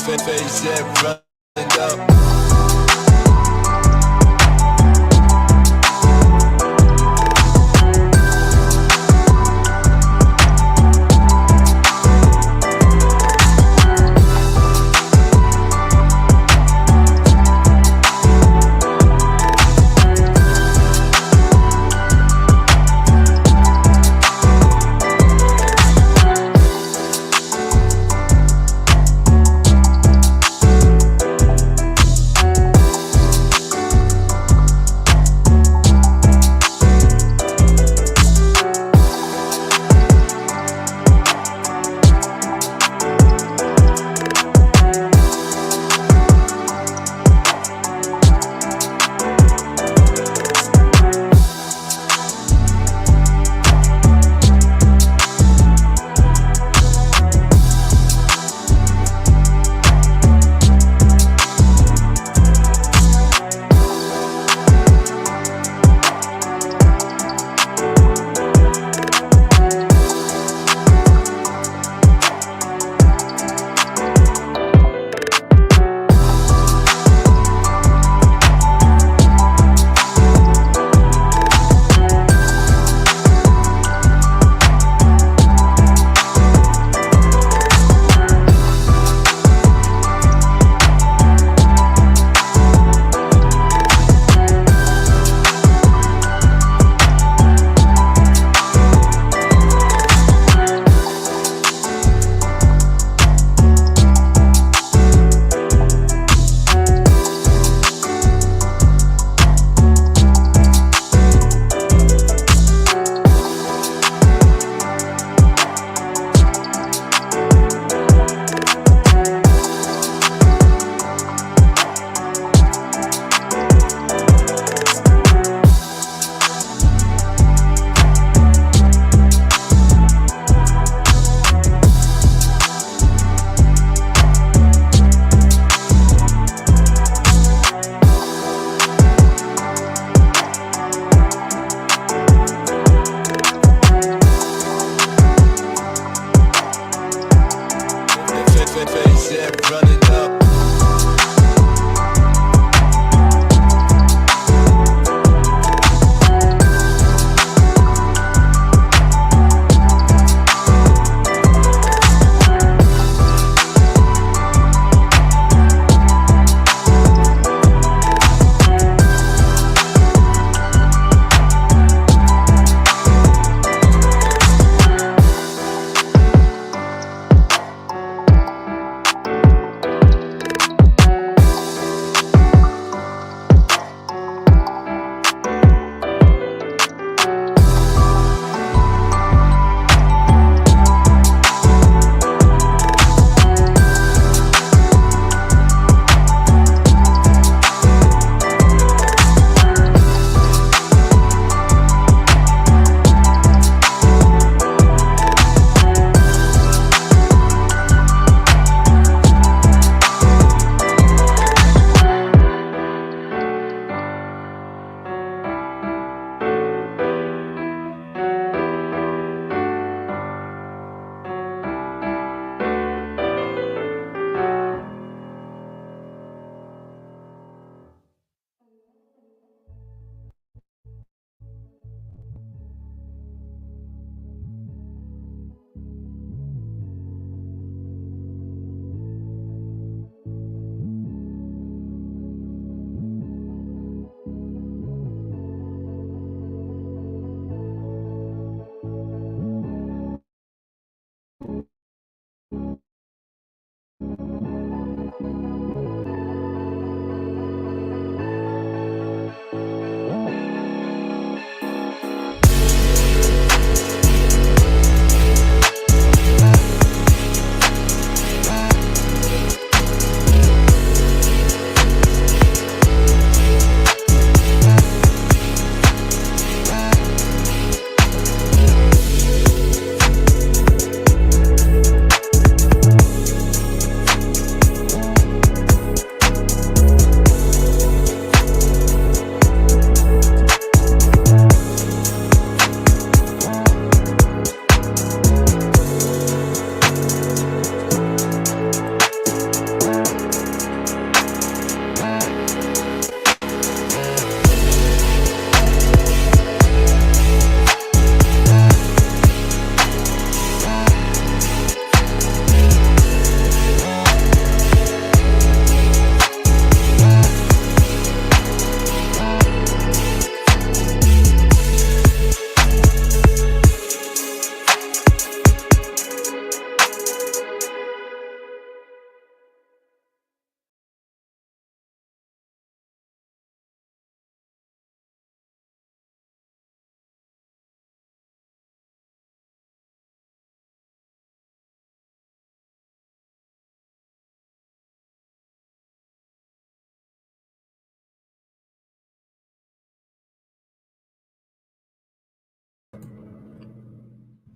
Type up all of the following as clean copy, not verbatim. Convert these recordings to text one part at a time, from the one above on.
face that running up.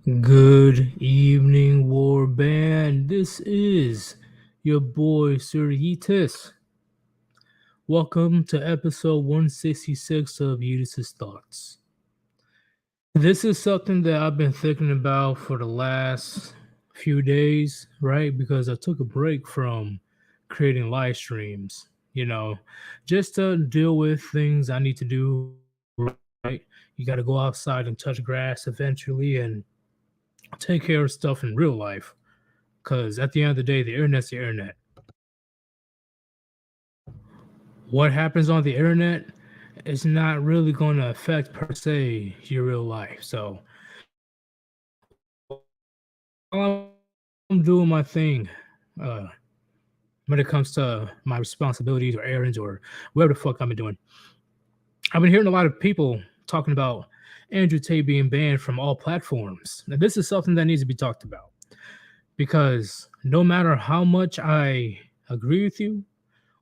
Good evening, War Band. This is your boy, Sir Yeetus. Welcome to episode 166 of Yeetus' Thoughts. This is something that I've been thinking about for the last few days, right? Because I took a break from creating live streams, just to deal with things I need to do, right? You got to go outside and touch grass eventually and take care of stuff in real life. Because at the end of the day, the internet's the internet. What happens on the internet is not really going to affect per se your real life. So while I'm doing my thing, uh, when it comes to my responsibilities or errands or whatever the fuck I've been doing, I've been hearing a lot of people talking about Andrew Tate being banned from all platforms. Now, this is something that needs to be talked about because no matter how much I agree with you,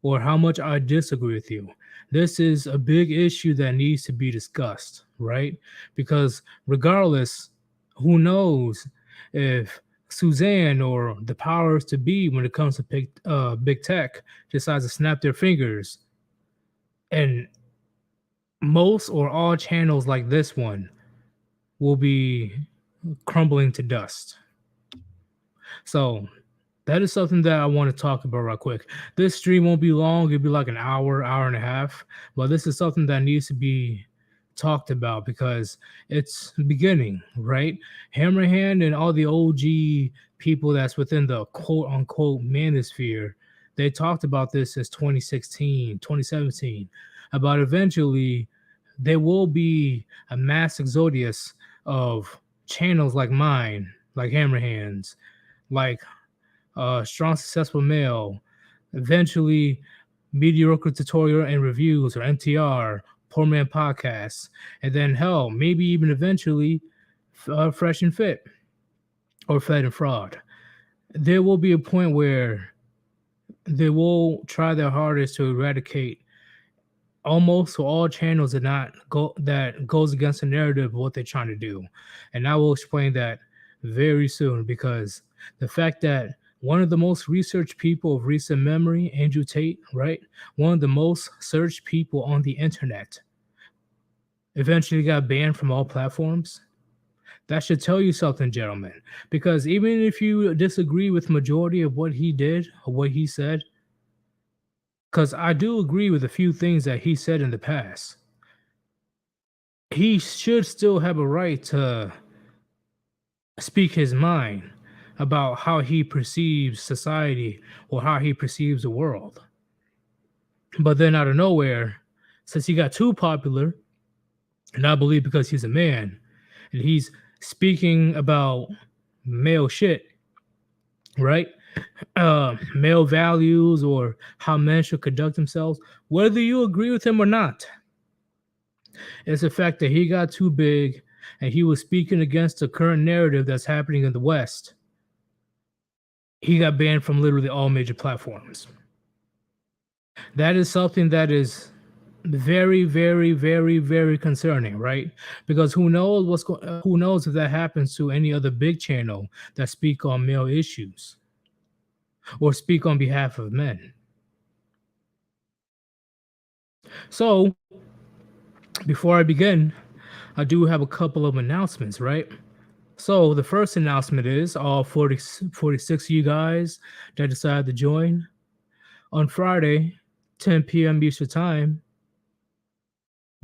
or how much I disagree with you. This is a big issue that needs to be discussed, right? Because regardless, who knows if Suzanne or the powers to be when it comes to big tech decides to snap their fingers and most or all channels like this one will be crumbling to dust. So that is something that I want to talk about real quick. This stream won't be long, it'll be like an hour, hour and a half. But this is something that needs to be talked about because it's beginning, right? Hammerhand and all the OG people that's within the quote unquote manosphere, they talked about this since 2016, 2017, about eventually there will be a mass exodus of channels like mine, like Hammerhands, like strong successful male, eventually mediocre tutorial and reviews or MTR, poor man podcasts, and then hell, maybe even eventually fresh and fit or fed and fraud. There will be a point where they will try their hardest to eradicate almost all channels that goes against the narrative of what they're trying to do. And I will explain that very soon because the fact that one of the most researched people of recent memory, Andrew Tate, right? One of the most searched people on the internet, eventually got banned from all platforms. That should tell you something, gentlemen. Because even if you disagree with majority of what he did or what he said, because I do agree with a few things that he said in the past, he should still have a right to speak his mind about how he perceives society or how he perceives the world. But then out of nowhere, since he got too popular, and I believe because he's a man and he's speaking about male shit, right? Male values or how men should conduct themselves, whether you agree with him or not, it's the fact that he got too big and he was speaking against the current narrative that's happening in the West. He got banned from literally all major platforms. That is something that is very, very, very, very concerning, right? Because who knows if that happens to any other big channel that speak on male issues or speak on behalf of men. So, before I begin, I do have a couple of announcements, right? So, the first announcement is all 46 of you guys that decided to join on Friday, 10 p.m. Eastern Time.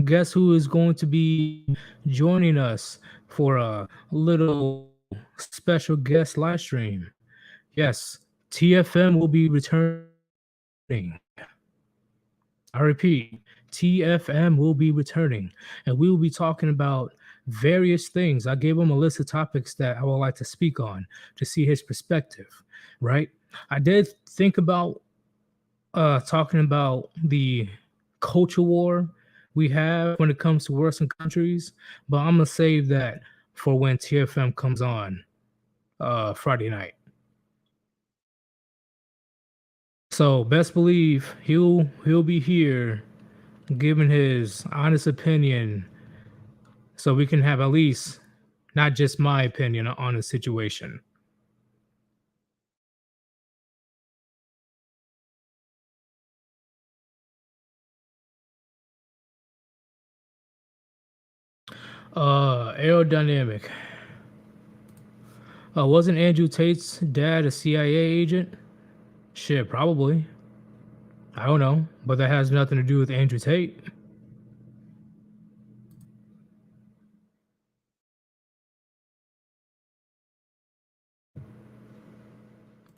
Guess who is going to be joining us for a little special guest live stream? Yes, TFM will be returning. I repeat, TFM will be returning, and we will be talking about various things. I gave him a list of topics that I would like to speak on to see his perspective, right? I did think about talking about the culture war we have when it comes to Western countries, but I'm gonna save that for when TFM comes on Friday night. So best believe he'll be here giving his honest opinion so we can have at least not just my opinion on the situation. Aerodynamic. Wasn't Andrew Tate's dad a CIA agent? Shit, probably. I don't know, but that has nothing to do with Andrew Tate.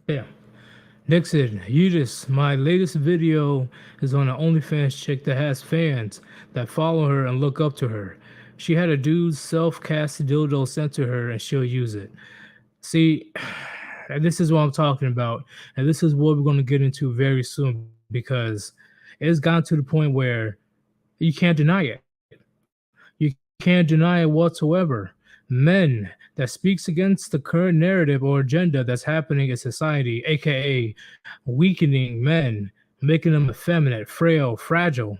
Yeah. Nixon, Yeetus, my latest video is on an OnlyFans chick that has fans that follow her and look up to her. She had a dude's self-cast dildo sent to her and she'll use it. See, and this is what I'm talking about. And this is what we're going to get into very soon because it's gotten to the point where you can't deny it. You can't deny it whatsoever. Men that speaks against the current narrative or agenda that's happening in society, aka weakening men, making them effeminate, frail, fragile,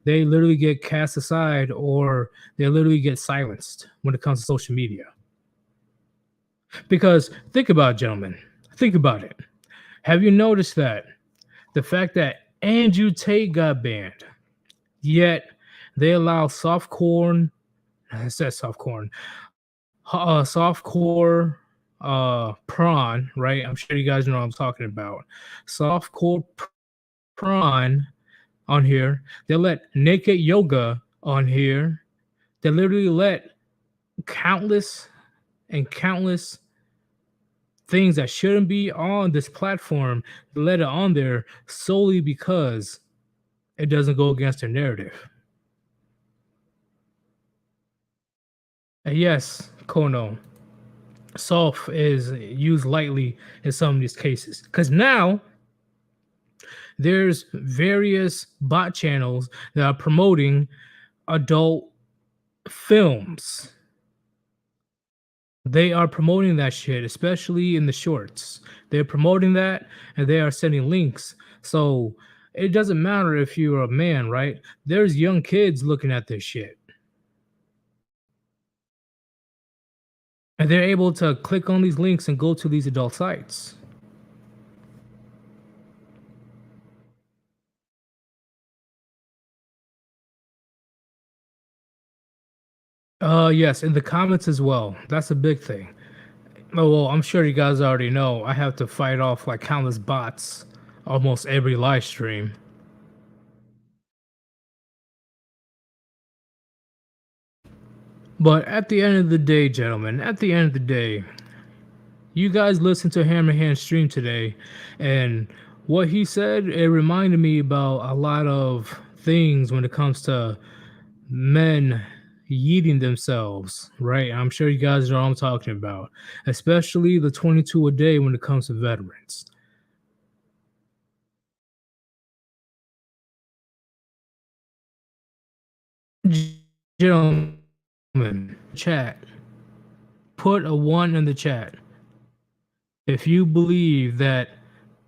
they literally get cast aside or they literally get silenced when it comes to social media. Because think about it, gentlemen, think about it. Have you noticed that the fact that Andrew Tate got banned, yet they allow soft corn, I said soft corn, softcore prawn, right? I'm sure you guys know what I'm talking about. Softcore prawn on here. They let naked yoga on here. They literally let countless and countless things that shouldn't be on this platform, let it on there solely because it doesn't go against their narrative. And yes, Kono, soft is used lightly in some of these cases because now there's various bot channels that are promoting adult films. They are promoting that shit, especially in the shorts. They're promoting that and they are sending links. So it doesn't matter if you're a man, right? There's young kids looking at this shit. And they're able to click on these links and go to these adult sites. Yes, in the comments as well. That's a big thing. Oh, well, I'm sure you guys already know I have to fight off like countless bots almost every live stream. But at the end of the day, gentlemen, at the end of the day, you guys listened to Hammerhand stream today, and what he said, it reminded me about a lot of things when it comes to men yeeting themselves, right? I'm sure you guys know what I'm talking about, especially the 22 a day when it comes to veterans. Gentlemen, chat, put a 1 in the chat if you believe that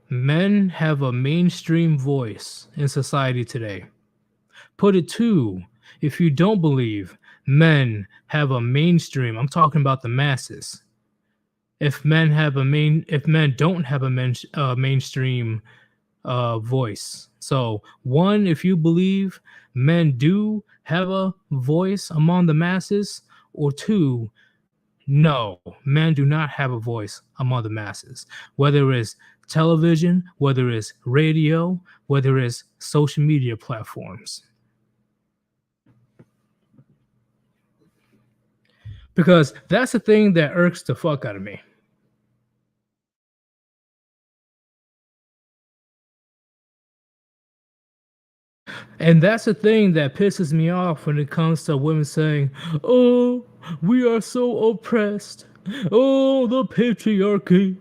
men have a mainstream voice in society today. Put it 2 if you don't believe men have a mainstream. I'm talking about the masses. If men don't have a mainstream voice. So 1 if you believe men do have a voice among the masses, or 2, no, men do not have a voice among the masses, whether it's television, whether it's radio, whether it's social media platforms. Because that's the thing that irks the fuck out of me. And that's the thing that pisses me off when it comes to women saying, "Oh, we are so oppressed. Oh, the patriarchy.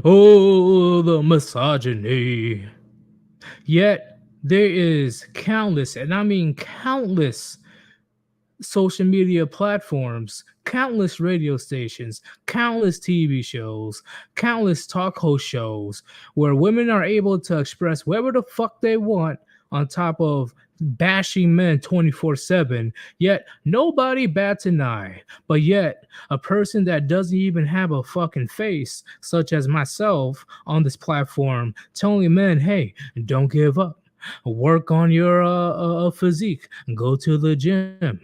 Oh, the misogyny." Yet there is countless, and I mean countless, social media platforms, countless radio stations, countless TV shows, countless talk host shows where women are able to express whatever the fuck they want on top of bashing men 24/7, yet nobody bats an eye. But yet, a person that doesn't even have a fucking face, such as myself on this platform, telling men, hey, don't give up. Work on your physique, go to the gym,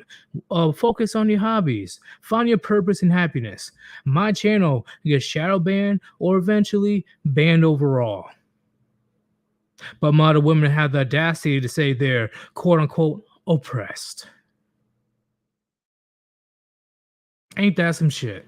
focus on your hobbies, find your purpose and happiness. My channel gets shadow banned or eventually banned overall. But modern women have the audacity to say they're quote unquote oppressed. Ain't that some shit?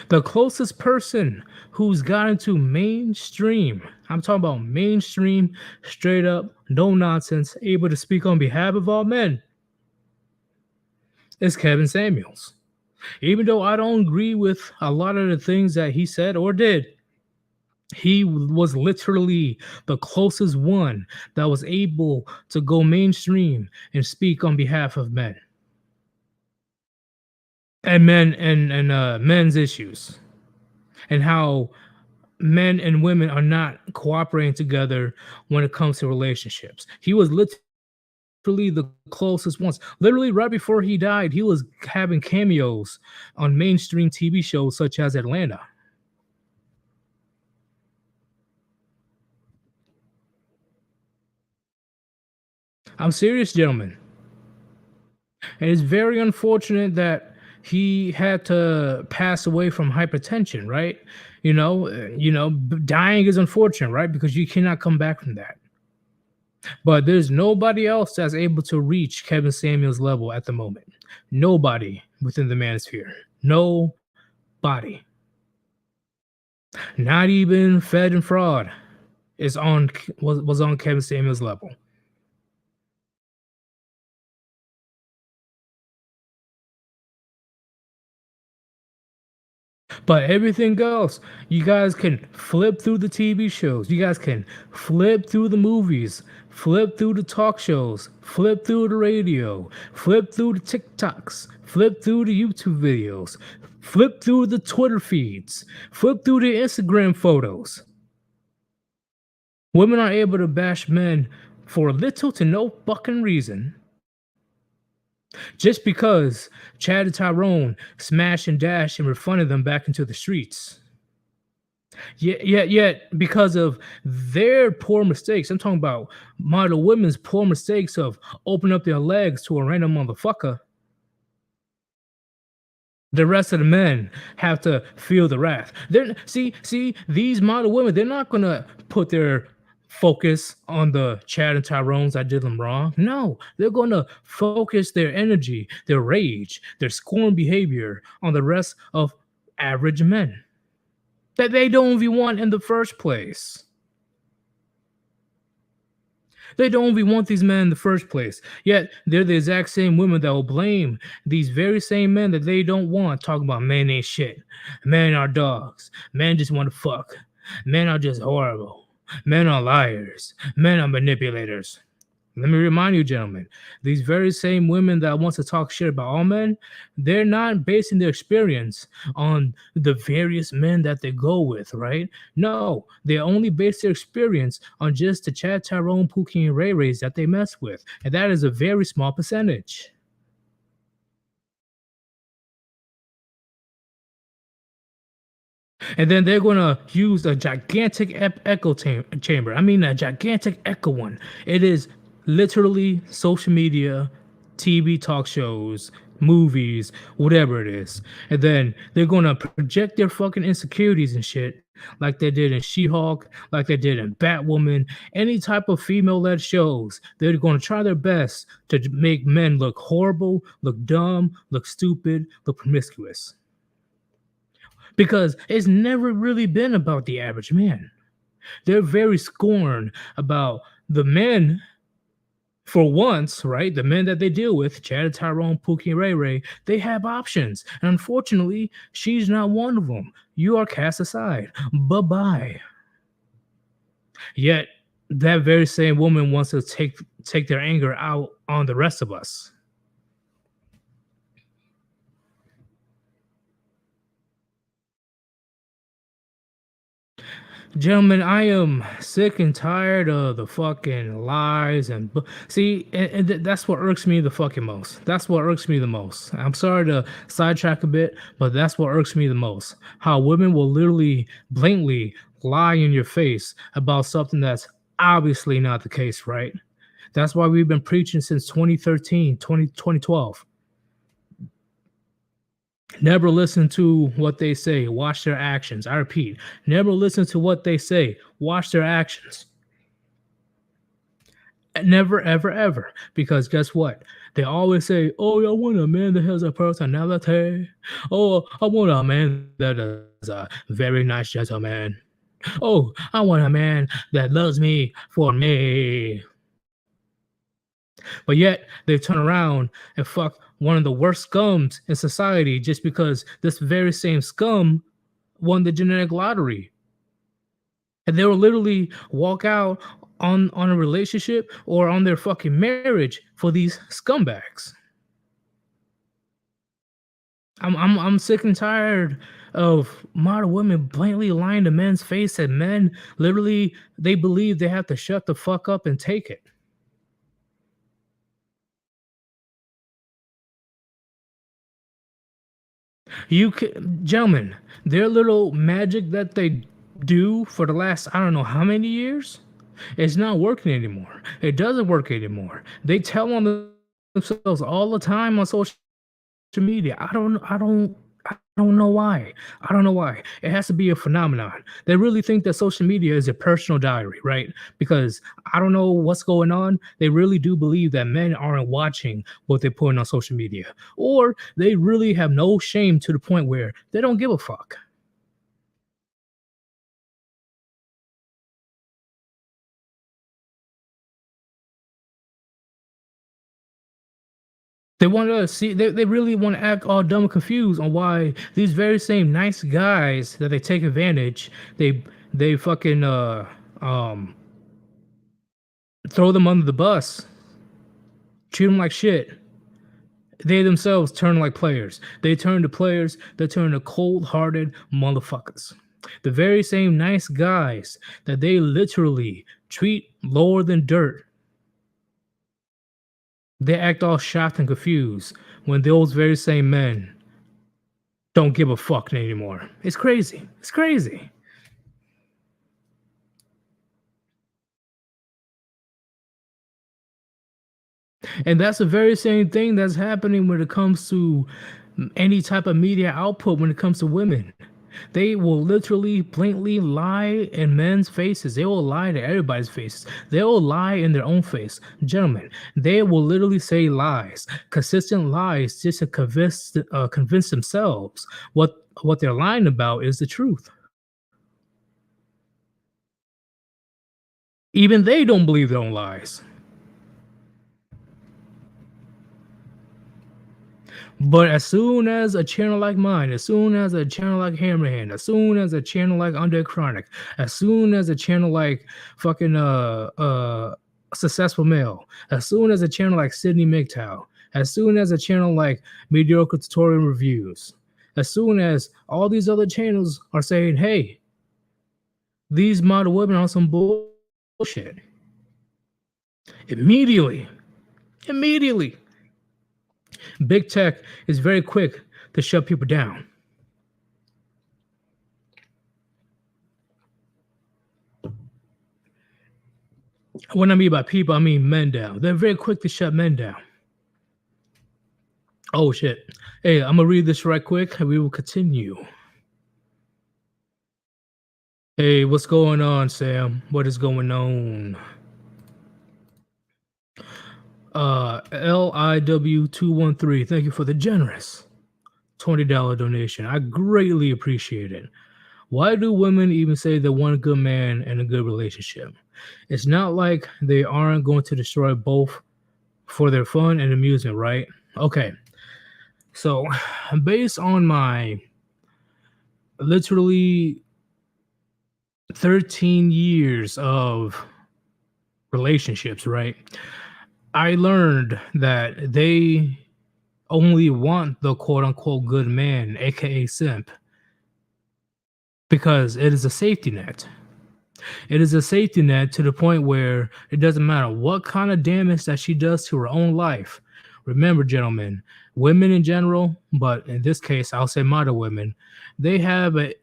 The closest person who's gotten to mainstream, I'm talking about mainstream, straight up, no nonsense, able to speak on behalf of all men, is Kevin Samuels. Even though I don't agree with a lot of the things that he said or did, he was literally the closest one that was able to go mainstream and speak on behalf of men and men's issues and how men and women are not cooperating together when it comes to relationships. He was literally the closest ones. Literally right before he died, he was having cameos on mainstream TV shows such as Atlanta. I'm serious, gentlemen. And it's very unfortunate that he had to pass away from hypertension, right? Dying is unfortunate, right? Because you cannot come back from that. But there's nobody else that's able to reach Kevin Samuels' level at the moment. Nobody within the manosphere. Nobody. Not even Fed and Fraud was on Kevin Samuels' level. But everything else, you guys can flip through the TV shows. You guys can flip through the movies, flip through the talk shows, flip through the radio, flip through the TikToks, flip through the YouTube videos, flip through the Twitter feeds, flip through the Instagram photos. Women are able to bash men for little to no fucking reason just because Chad and Tyrone smash and dash and refunded them back into the streets. Yet because of their poor mistakes, I'm talking about model women's poor mistakes of opening up their legs to a random motherfucker. The rest of the men have to feel the wrath. See these model women. They're not gonna put their focus on the Chad and Tyrones that did them wrong. No, they're gonna focus their energy, their rage, their scorn behavior on the rest of average men that they don't even want in the first place. They don't even want these men in the first place. Yet they're the exact same women that will blame these very same men that they don't want, talking about men ain't shit. Men are dogs. Men just want to fuck. Men are just horrible. Men are liars. Men are manipulators. Let me remind you, gentlemen, these very same women that want to talk shit about all men, they're not basing their experience on the various men that they go with, right? No, they only base their experience on just the Chad, Tyrone, Pookie, and Ray Rays that they mess with. And that is a very small percentage. And then they're going to use a gigantic echo chamber. I mean, a gigantic echo one. It is literally social media, TV talk shows, movies, whatever it is. And then they're going to project their fucking insecurities and shit like they did in She-Hulk, like they did in Batwoman, any type of female-led shows. They're going to try their best to make men look horrible, look dumb, look stupid, look promiscuous. Because it's never really been about the average man. They're very scorned about the men for once, right? The men that they deal with, Chad, Tyrone, Pookie, and Ray Ray, they have options. And unfortunately, she's not one of them. You are cast aside. Bye-bye. Yet, that very same woman wants to take their anger out on the rest of us. Gentlemen, I am sick and tired of the fucking lies and see, and that's what irks me the fucking most. That's what irks me the most. I'm sorry to sidetrack a bit, but that's what irks me the most. How women will literally blatantly lie in your face about something that's obviously not the case, right? That's why we've been preaching since 2013, 2012. Never listen to what they say, watch their actions. I repeat, never listen to what they say, watch their actions. Never, ever, ever. Because guess what? They always say, "Oh, I want a man that has a personality. Oh, I want a man that is a very nice gentleman. Oh, I want a man that loves me for me." But yet they turn around and fuck one of the worst scums in society just because this very same scum won the genetic lottery. And they will literally walk out on a relationship or on their fucking marriage for these scumbags. I'm sick and tired of modern women blatantly lying to men's face, and men literally they believe they have to shut the fuck up and take it. You can, gentlemen, their little magic that they do for the last I don't know how many years, it's not working anymore. It doesn't work anymore. They tell on themselves all the time on social media. I don't know why. I don't know why. It has to be a phenomenon. They really think that social media is a personal diary, right? Because I don't know what's going on. They really do believe that men aren't watching what they're putting on social media. Or they really have no shame to the point where they don't give a fuck. They want to see they really want to act all dumb and confused on why these very same nice guys that they take advantage, they fucking um throw them under the bus, treat them like shit. They themselves turn like players. They turn to players that turn to cold-hearted motherfuckers. The very same nice guys that they literally treat lower than dirt, they act all shocked and confused when those very same men don't give a fuck anymore. It's crazy. It's crazy. And that's the very same thing that's happening when it comes to any type of media output when it comes to women. They will literally blatantly lie in men's faces. They will lie to everybody's faces. They will lie in their own face. Gentlemen, they will literally say lies, consistent lies, just to convince themselves what they're lying about is the truth. Even they don't believe their own lies. But as soon as a channel like mine, as soon as a channel like Hammerhand, as soon as a channel like Undead Chronic, as soon as a channel like fucking Successful Male, as soon as a channel like Sydney MGTOW, as soon as a channel like Mediocre Tutorial Reviews, as soon as all these other channels are saying, hey, these model women are some bullshit. Immediately, immediately, big tech is very quick to shut people down. What I mean by people, I mean men down. They're very quick to shut men down. Oh shit. Hey, I'm gonna read this right quick and we will continue. Hey, what's going on, Sam? What is going on? LIW213, thank you for the generous $20 donation. I greatly appreciate it. Why do women even say they want a good man and a good relationship? It's not like they aren't going to destroy both for their fun and amusement, right? Okay. So, based on my literally 13 years of relationships, right? I learned that they only want the quote unquote good man, aka simp, because it is a safety net. It is a safety net to the point where it doesn't matter what kind of damage that she does to her own life. Remember, gentlemen, women in general, but in this case, I'll say modern women, they have a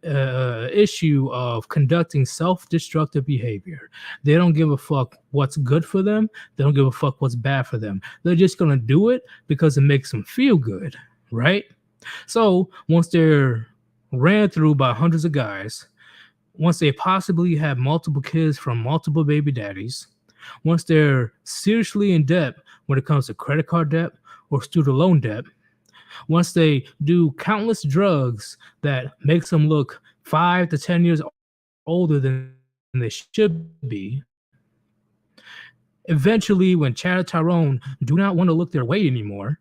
issue of conducting self-destructive behavior. They don't give a fuck what's good for them. They don't give a fuck what's bad for them. They're just gonna do it because it makes them feel good, right? So once they're ran through by hundreds of guys, once they possibly have multiple kids from multiple baby daddies, once they're seriously in debt when it comes to credit card debt or student loan debt, once they do countless drugs that makes them look 5 to 10 years older than they should be, eventually when Chad and Tyrone do not want to look their way anymore,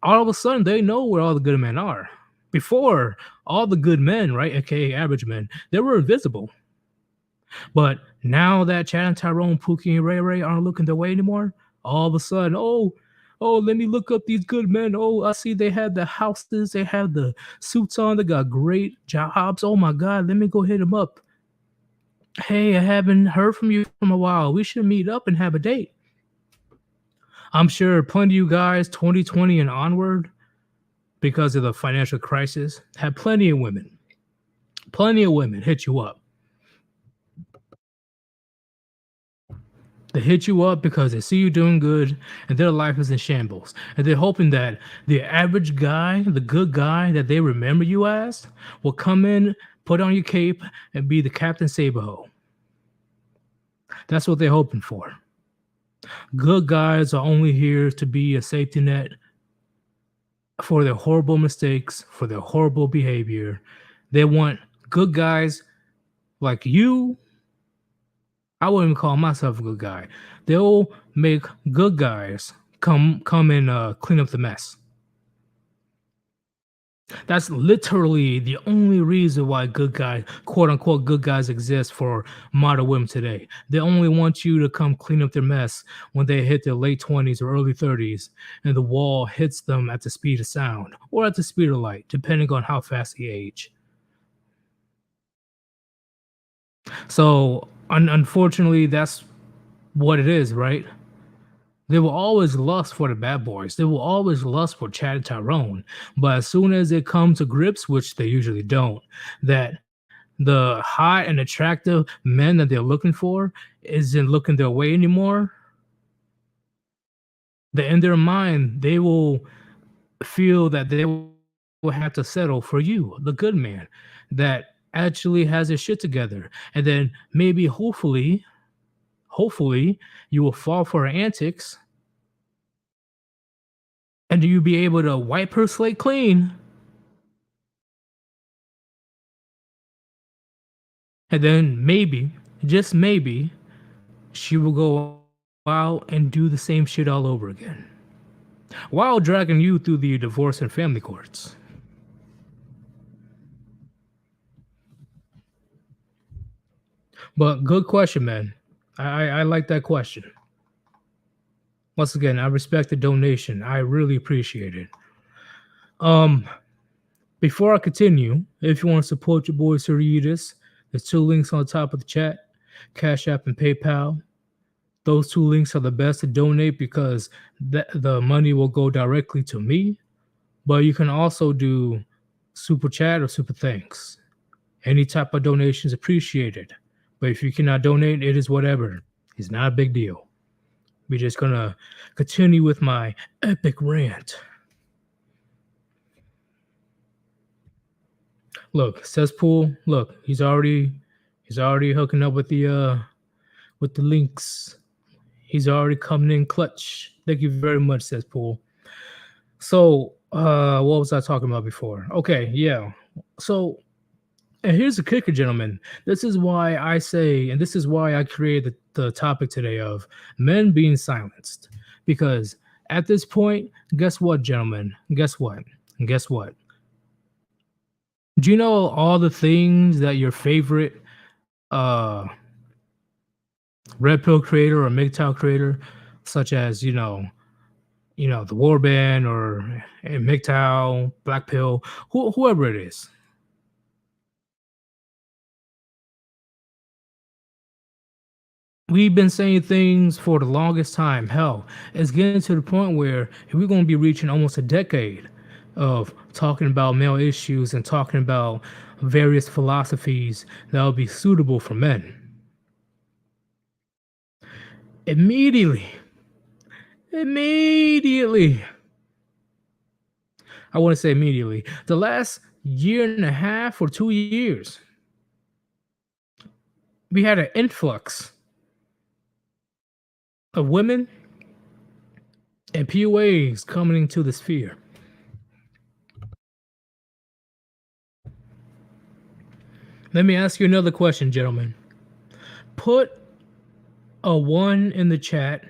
all of a sudden they know where all the good men are. Before, all the good men, right, aka average men, they were invisible. But now that Chad and Tyrone, Pookie, and Ray Ray aren't looking their way anymore, all of a sudden, let me look up these good men. Oh, I see they have the houses, they have the suits on, they got great jobs. Oh my God, let me go hit them up. Hey, I haven't heard from you from a while. We should meet up and have a date. I'm sure plenty of you guys, 2020 and onward, because of the financial crisis, had plenty of women hit you up. They hit you up because they see you doing good and their life is in shambles. And they're hoping that the average guy, the good guy that they remember you as, will come in, put on your cape, and be the Captain Saberho. That's what they're hoping for. Good guys are only here to be a safety net for their horrible mistakes, for their horrible behavior. They want good guys like you. I wouldn't even call myself a good guy. They'll make good guys come and clean up the mess. That's literally the only reason why good guys, quote unquote, good guys exist for modern women today. They only want you to come clean up their mess when they hit their late 20s or early 30s and the wall hits them at the speed of sound or at the speed of light, depending on how fast they age. So, unfortunately, that's what it is, right? They will always lust for the bad boys. They will always lust for Chad and Tyrone. But as soon as it comes to grips, which they usually don't, that the hot and attractive men that they're looking for isn't looking their way anymore, that in their mind, they will feel that they will have to settle for you, the good man that actually has his shit together. And then maybe, hopefully, you will fall for her antics and you'll be able to wipe her slate clean. And then maybe, just maybe, she will go out and do the same shit all over again while dragging you through the divorce and family courts. But good question, man. I like that question. Once again, I respect the donation. I really appreciate it. Um, Before I continue, if you want to support your boy Sir Yeetus, there's two links on the top of the chat: Cash App and PayPal. Those two links are the best to donate because the money will go directly to me. But you can also do super chat or super thanks. Any type of donation is appreciated. But if you cannot donate, it is whatever. It's not a big deal. We're just gonna continue with my epic rant. Look, cesspool. Look, he's already hooking up with the links. He's already coming in clutch. Thank you very much, cesspool. So, what was I talking about before? Okay, yeah. So, and here's the kicker, gentlemen. This is why I say, and this is why I created the topic today of men being silenced. Because at this point, guess what, gentlemen? Guess what? Guess what? Do you know all the things that your favorite uh red pill creator or MGTOW creator, such as the Warband or MGTOW, Black Pill, whoever it is, We've been saying things for the longest time. Hell, it's getting to the point where we're going to be reaching almost a decade of talking about male issues and talking about various philosophies that will be suitable for men. Immediately, immediately, I want to say immediately, the last year and a half or 2 years, we had an influx of women and PUAs coming into the sphere. Let me ask you another question, gentlemen. Put a one in the chat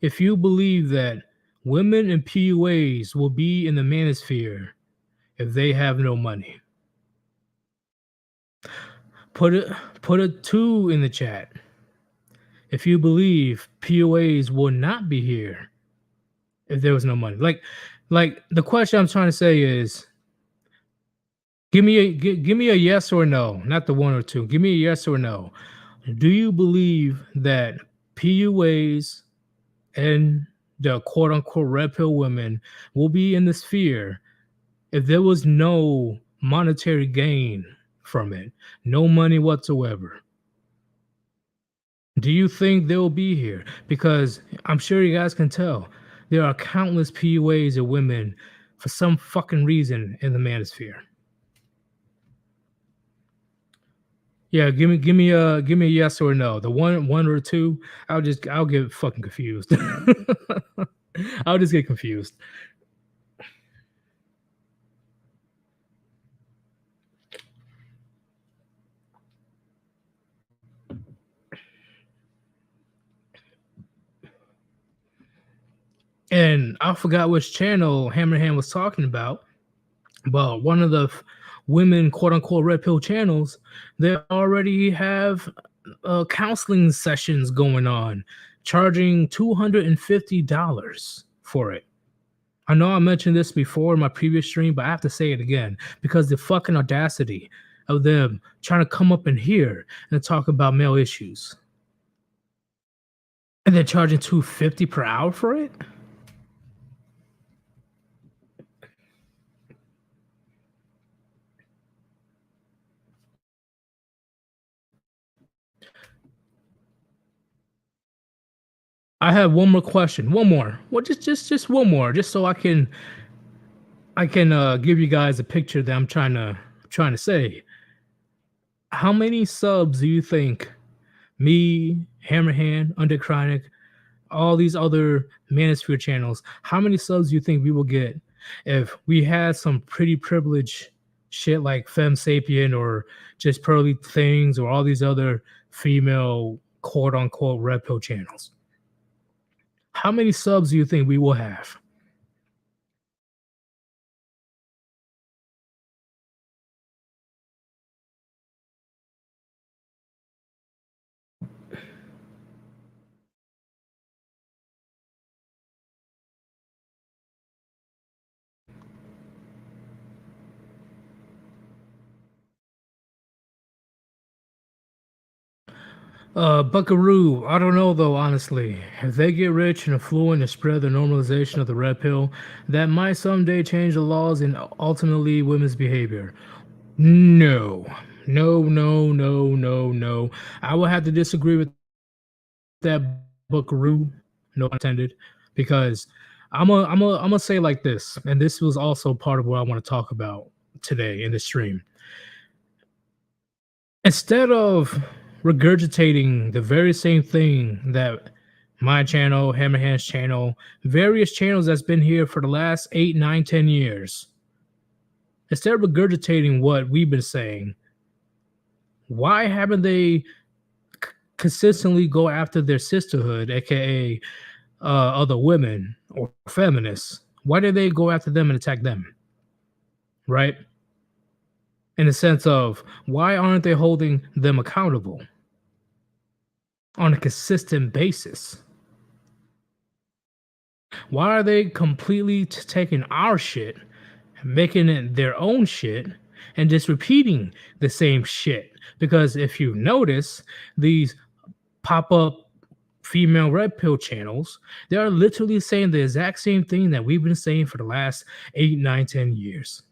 if you believe that women and PUAs will be in the manosphere if they have no money. Put a two in the chat if you believe PUAs will not be here if there was no money. Like the question I'm trying to say is, give me a yes or no, not the one or two. Give me a yes or no. Do you believe that PUAs and the quote unquote red pill women will be in the sphere if there was no monetary gain from it, no money whatsoever? Do you think they'll be here? Because I'm sure you guys can tell there are countless PUAs of women for some fucking reason in the manosphere. Yeah, give me a yes or no. The one or two, I'll get fucking confused. I'll just get confused. And I forgot which channel Hammerhand was talking about, but one of the women quote unquote red pill channels, they already have counseling sessions going on, charging $250 for it. I know I mentioned this before in my previous stream, but I have to say it again because the fucking audacity of them trying to come up in here and talk about male issues. And they're charging $250 per hour for it? I have one more question. One more. Well, just one more, just so I can give you guys a picture that I'm trying to say. How many subs do you think me, Hammerhand, Underchronic, all these other Manosphere channels, how many subs do you think we will get if we had some pretty privileged shit like Femme Sapien or just Pearly Things or all these other female quote unquote red pill channels? How many subs do you think we will have? Buckaroo, I don't know though, honestly. If they get rich and affluent and spread the normalization of the red pill, that might someday change the laws and ultimately women's behavior. No. No, no, no, no, no. I will have to disagree with that, Buckaroo, no pun intended, because I'm gonna say like this, and this was also part of what I want to talk about today in the stream. Instead of regurgitating the very same thing that my channel, Hammerhand's channel, various channels that's been here for the last 8, 9, 10 years, instead of regurgitating what we've been saying, why haven't they consistently go after their sisterhood, aka other women or feminists? Why do they go after them and attack them? Right? In the sense of why aren't they holding them accountable on a consistent basis? Why are they completely taking our shit, making it their own shit, and just repeating the same shit. Because if you notice, these pop up female red pill channels, they are literally saying the exact same thing that we've been saying for the last 8, 9, 10 years.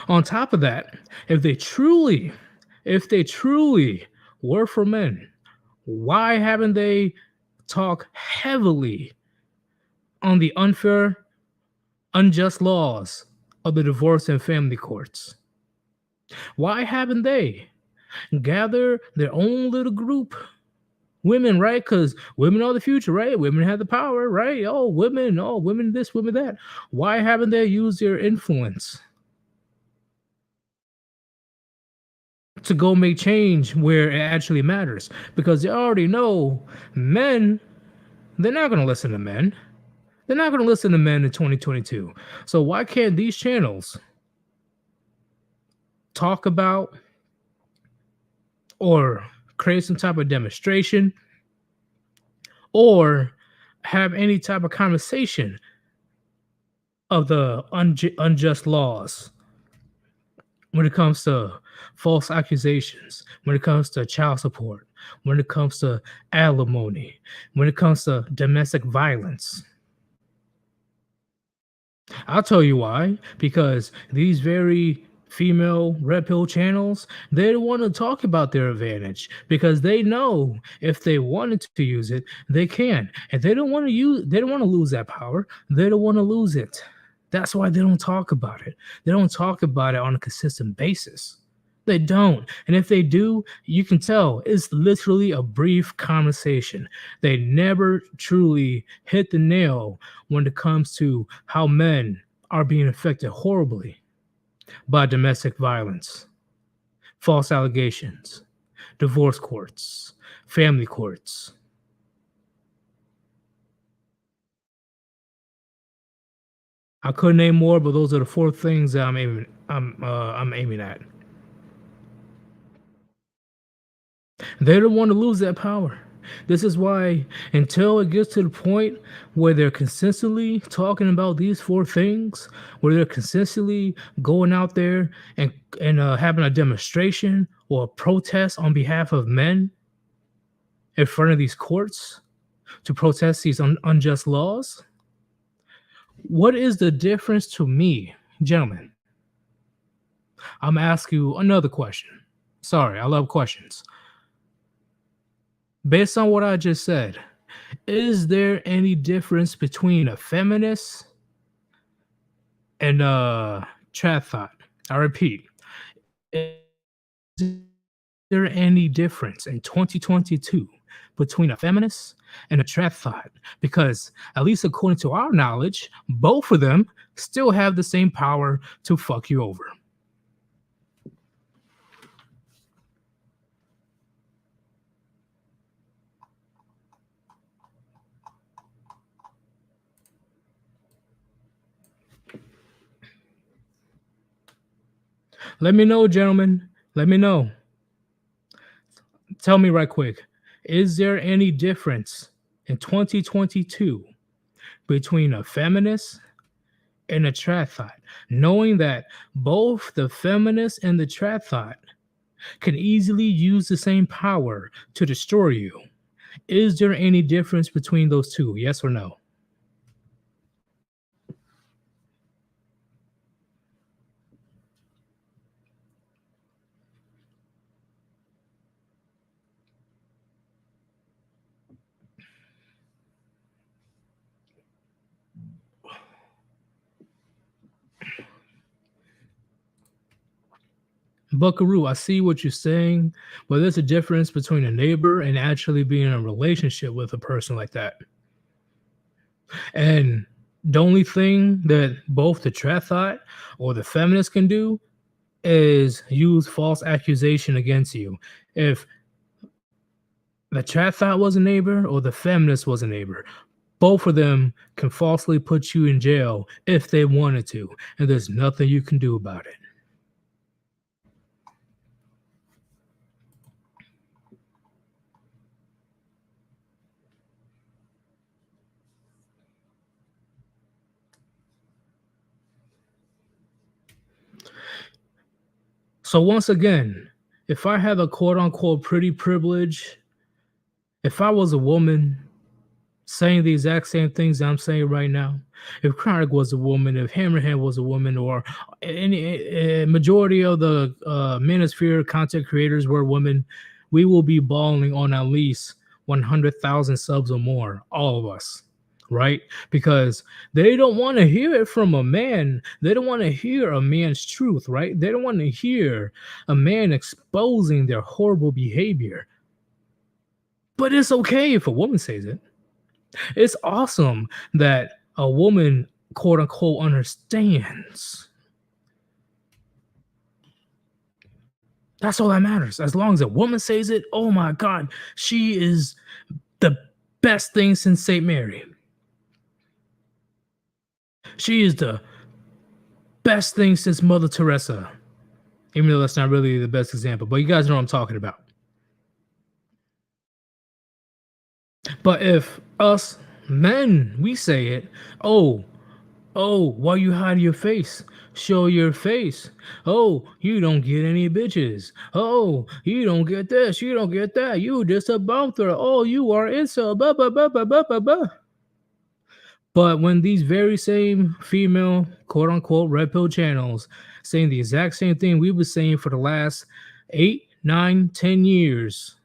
On top of that, if they truly were for men, why haven't they talked heavily on the unfair, unjust laws of the divorce and family courts? Why haven't they gathered their own little group? Women, right? Because women are the future, right? Women have the power, right? Oh, women this, women that. Why haven't they used their influence to go make change where it actually matters? Because they already know men, they're not going to listen to men. They're not going to listen to men in 2022. So why can't these channels talk about or create some type of demonstration or have any type of conversation of the unjust laws when it comes to false accusations, when it comes to child support, when it comes to alimony, when it comes to domestic violence? I'll tell you why. Because these very female red pill channels, they don't want to talk about their advantage because they know if they wanted to use it, they can. And they don't want to lose that power. They don't want to lose it. That's why they don't talk about it. They don't talk about it on a consistent basis. They don't. And if they do, you can tell it's literally a brief conversation. They never truly hit the nail when it comes to how men are being affected horribly by domestic violence, false allegations, divorce courts, family courts. I could name more, but those are the four things that I'm aiming at. They don't want to lose that power. This is why, until it gets to the point where they're consistently talking about these four things, where they're consistently going out there and having a demonstration or a protest on behalf of men in front of these courts to protest these unjust laws, what is the difference to me, gentlemen? I'm gonna ask you another question. Sorry, I love questions. Based on what I just said, is there any difference between a feminist and a trad thought? I repeat, is there any difference in 2022 between a feminist and a trad thought? Because at least according to our knowledge, both of them still have the same power to fuck you over. Let me know, gentlemen. Let me know. Tell me right quick. Is there any difference in 2022 between a feminist and a trad thought, knowing that both the feminist and the trad thought can easily use the same power to destroy you? Is there any difference between those two? Yes or no? Buckaroo, I see what you're saying, but there's a difference between a neighbor and actually being in a relationship with a person like that. And the only thing that both the triathlete or the feminist can do is use false accusation against you. If the triathlete was a neighbor or the feminist was a neighbor, both of them can falsely put you in jail if they wanted to, and there's nothing you can do about it. So once again, if I had a quote unquote pretty privilege, if I was a woman saying the exact same things I'm saying right now, if Chronic was a woman, if Hammerhead was a woman, or any majority of the Manosphere content creators were women, we will be balling on at least 100,000 subs or more, all of us, right? Because they don't want to hear it from a man. They don't want to hear a man's truth, right? They don't want to hear a man exposing their horrible behavior. But it's okay if a woman says it. It's awesome that a woman, quote unquote, understands. That's all that matters. As long as a woman says it, oh my God, she is the best thing since St. Mary. She is the best thing since Mother Teresa. Even though that's not really the best example, but you guys know what I'm talking about. But if us men, we say it, oh, why you hide your face? Show your face. Oh, you don't get any bitches. Oh, you don't get this. You don't get that. You just a bouncer. Oh, you are incel. Blah, blah, blah, blah, blah, blah, blah. But when these very same female, quote unquote, red pill channels saying the exact same thing we were saying for the last 8, 9, 10 years,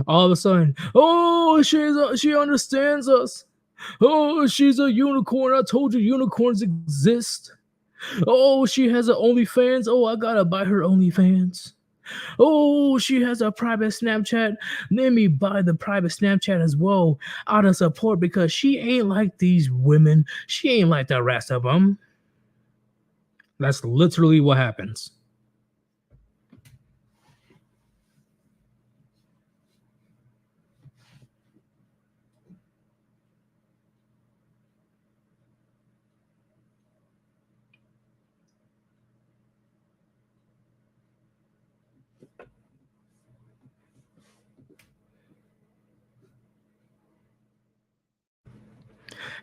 all of a sudden, oh, she understands us. Oh, she's a unicorn. I told you unicorns exist. Oh, she has an OnlyFans. Oh, I gotta buy her OnlyFans. Oh, she has a private Snapchat. Let me buy the private Snapchat as well out of support because she ain't like these women. She ain't like the rest of them. That's literally what happens.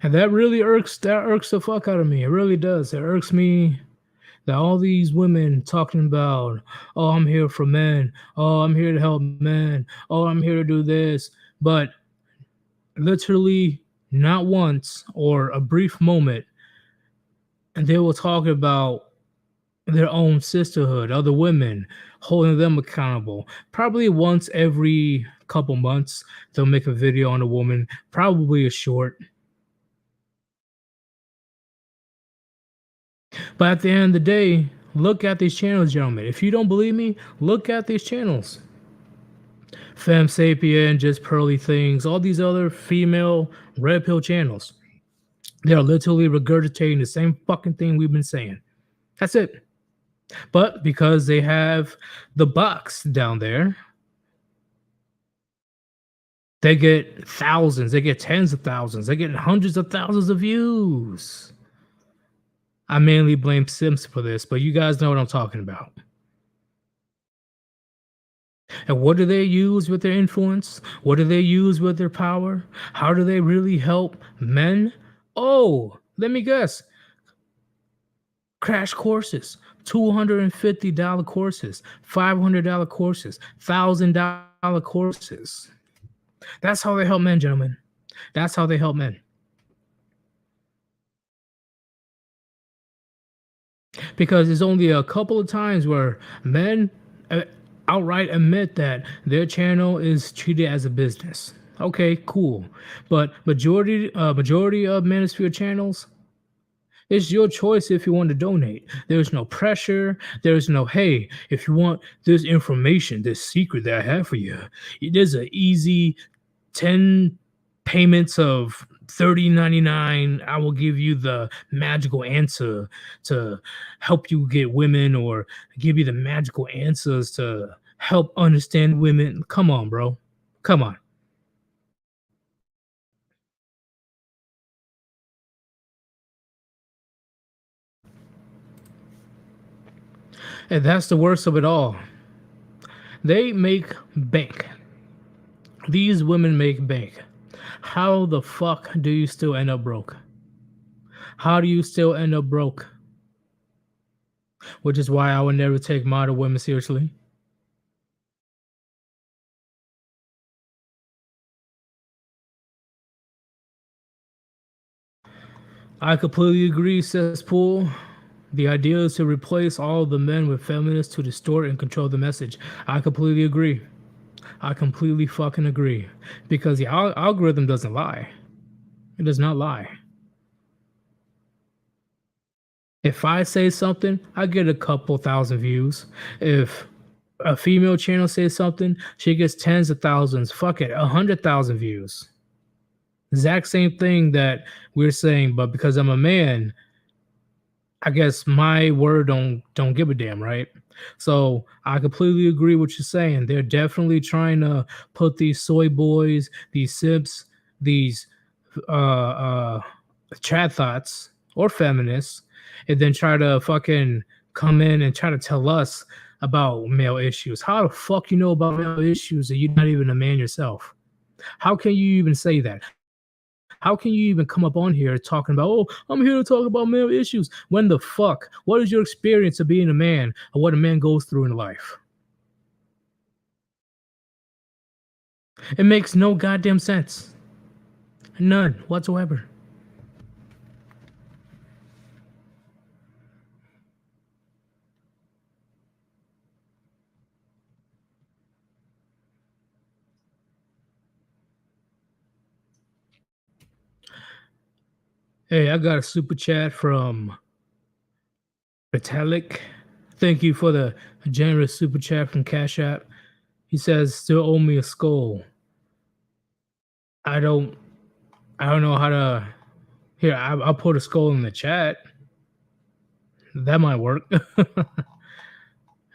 And that really irks the fuck out of me. It really does. It irks me that all these women talking about, oh, I'm here for men. Oh, I'm here to help men. Oh, I'm here to do this. But literally not once or a brief moment, and they will talk about their own sisterhood, other women, holding them accountable. Probably once every couple months, they'll make a video on a woman, probably a short. But at the end of the day, look at these channels, gentlemen. If you don't believe me, look at these channels. Femme Sapien, Just Pearly Things, all these other female red pill channels. They're literally regurgitating the same fucking thing we've been saying. That's it. But because they have the box down there, they get thousands, they get tens of thousands, they get hundreds of thousands of views. I mainly blame Sims for this, but you guys know what I'm talking about. And what do they use with their influence? What do they use with their power? How do they really help men? Oh, let me guess. Crash courses, $250 courses, $500 courses, $1,000 courses. That's how they help men, gentlemen. That's how they help men. Because there's only a couple of times where men outright admit that their channel is treated as a business. Okay, cool. But majority of Manosphere channels, it's your choice if you want to donate. There's no pressure. There's no, hey, if you want this information, this secret that I have for you, there's an easy 10 payments of $30.99. I will give you the magical answer to help you get women, or give you the magical answers to help understand women. Come on, bro. Come on. And that's the worst of it all. They make bank. These women make bank. How the fuck do you still end up broke? How do you still end up broke? which is why I would never take model women seriously. I completely agree, cesspool. The idea is to replace all the men with feminists to distort and control the message. I completely agree. I completely fucking agree. Because the algorithm doesn't lie. It does not lie. If I say something, I get a couple thousand views. If a female channel says something, she gets tens of thousands. Fuck it, 100,000 views. Exact same thing that we're saying, but because I'm a man, I guess my word don't give a damn, right? So I completely agree what you're saying. They're definitely trying to put these soy boys, these simps, these chat thoughts or feminists, and then try to fucking come in and try to tell us about male issues. How the fuck you know about male issues and you're not even a man yourself? How can you even say that? How can you even come up on here talking about, oh, I'm here to talk about male issues? When the fuck? What is your experience of being a man or what a man goes through in life? It makes no goddamn sense. None whatsoever. Hey, I got a super chat from Vitalik. Thank you for the generous super chat from Cash App. He says, still owe me a skull. I don't I don't know how to here, I'll put a skull in the chat. That might work.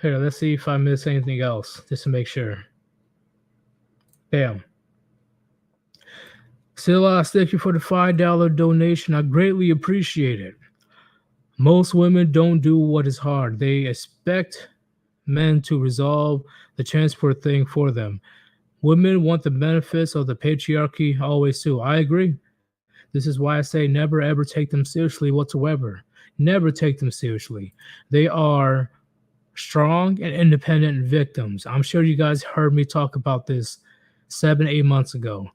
Here, let's see if I miss anything else just to make sure. Bam. Silas, thank you for the $5 donation. I greatly appreciate it. Most women don't do what is hard. They expect men to resolve the transport thing for them. Women want the benefits of the patriarchy always too. I agree. This is why I say never ever take them seriously whatsoever. Never take them seriously. They are strong and independent victims. I'm sure you guys heard me talk about this 7, 8 months ago.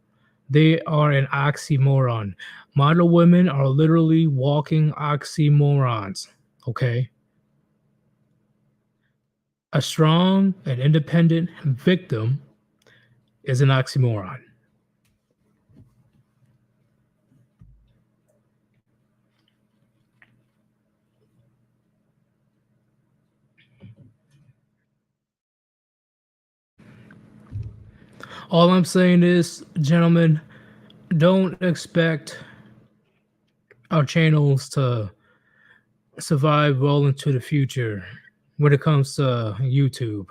They are an oxymoron. Model women are literally walking oxymorons. Okay. A strong and independent victim is an oxymoron. All I'm saying is, gentlemen, don't expect our channels to survive well into the future when it comes to YouTube.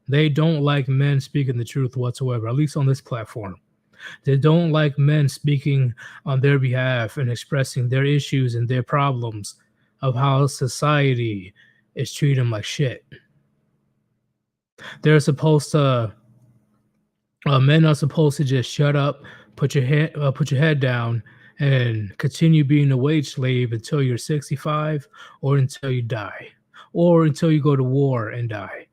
They don't like men speaking the truth whatsoever, at least on this platform. They don't like men speaking on their behalf and expressing their issues and their problems of how society is treating them like shit. They're supposed to, men are supposed to just shut up, put your head down, and continue being a wage slave until you're 65 or until you die or until you go to war and die